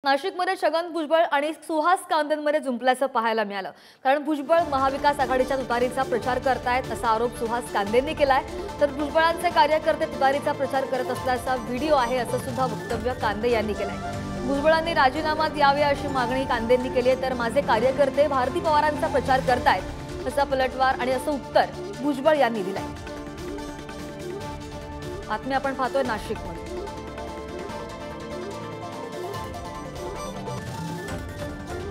नाशिकमध्ये छगन भुजबळ आणि सुहास कांदेंमध्ये जुंपल्याचं पाहायला मिळालं। कारण भुजबळ महाविकास आघाडीच्या तुतारीचा प्रचार करतायत असा आरोप सुहास कांदेंनी केलाय। तर भुजबळांचे कार्यकर्ते तुतारीचा प्रचार करत असल्याचा व्हिडिओ आहे असं सुद्धा वक्तव्य कांदे यांनी केलंय। भुजबळांनी राजीनामा द्यावा अशी मागणी कांदेंनी केली आहे। तर माझे कार्यकर्ते भारती पवारांचा प्रचार करतायत असा पलटवार आणि असं उत्तर भुजबळ यांनी दिलंय। बातमी आपण पाहतोय नाशिकमध्ये।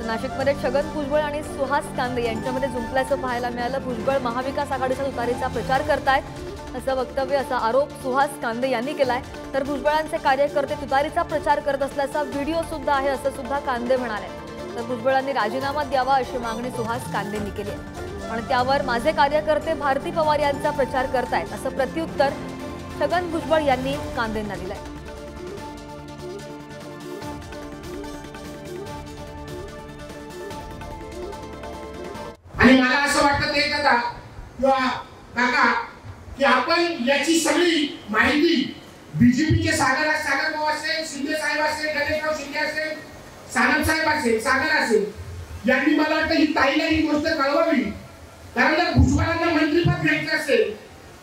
नाशिकमध्ये छगन भुजबळ आणि सुहास कांदे यांच्यामध्ये जुंपल्याचं पाहायला मिळालं। भुजबळ महाविकास आघाडीच्या तुतारीचा प्रचार करतायत असं वक्तव्य असा आरोप सुहास कांदे यांनी केलाय। तर भुजबळांचे कार्यकर्ते तुतारीचा प्रचार करत असल्याचा व्हिडिओ सुद्धा आहे असं सुद्धा कांदे म्हणाले। तर भुजबळांनी राजीनामा द्यावा अशी मागणी सुहास कांदेंनी केली आहे आणि त्यावर माझे कार्यकर्ते भारती पवार यांचा प्रचार करतायत असं प्रत्युत्तर छगन भुजबळ यांनी कांदेंना दिलंय। आणि मला असं वाटतं ते दादा किंवा काका की आपण याची सगळी माहिती बीजेपीचे सागर भाऊ असेल, शिंदे साहेब असेल, गणेशराव शिंदे असेल, सानप साहेब असेल, सागर असेल यांनी मला वाटतं ही ताईला ही गोष्ट कळवावी। कारण जर भुजबळांना मंत्रिपद घ्यायचं असेल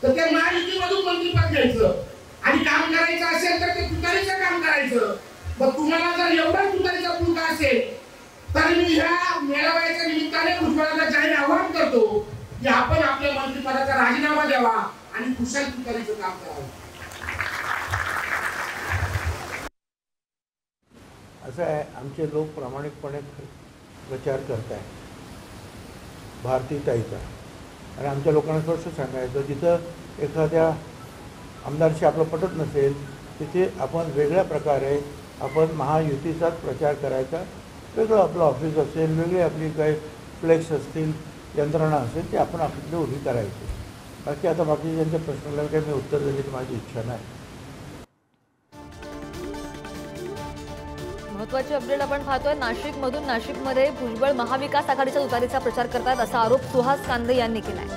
तर ते महायुतीमधून मंत्रिपद घ्यायचं आणि काम करायचं असेल तर ते तुतारीचं काम करायचं। मग तुम्हाला जर एवढा तुतारीचा पुरता असेल तर मी ह्या मेळाव्याच्या निमित्ताने भुजबळांना जाहीर आवाहन करतो की आपण आपल्या मंत्रिपदाचा राजीनामा द्यावा आणि कुशल तुतारीचं काम करावं। असं आहे, आमचे लोक प्रामाणिकपणे प्रचार करतायत भारतीताईचा। आणि आमच्या लोकांना स्पष्ट सांगायचं जिथं एखाद्या आमदारशी आपलं पटत नसेल तिथे आपण वेगळ्या प्रकारे आपण महायुतीचाच प्रचार करायचा। वेगळं आपलं ऑफिस असेल, वेगळी आपली काही फ्लेक्स असतील, यंत्रणा असेल ते आपण आपली उभी करायची। बाकी आता बाकी ज्यांच्या प्रश्नाला काही मी उत्तर देण्याची माझी इच्छा नाही। महत्त्वाची अपडेट आपण पाहतोय नाशिकमधून। नाशिकमध्ये भुजबळ महाविकास आघाडीच्या तुतारीचा प्रचार करतात असा आरोप सुहास कांदे यांनी केलाय।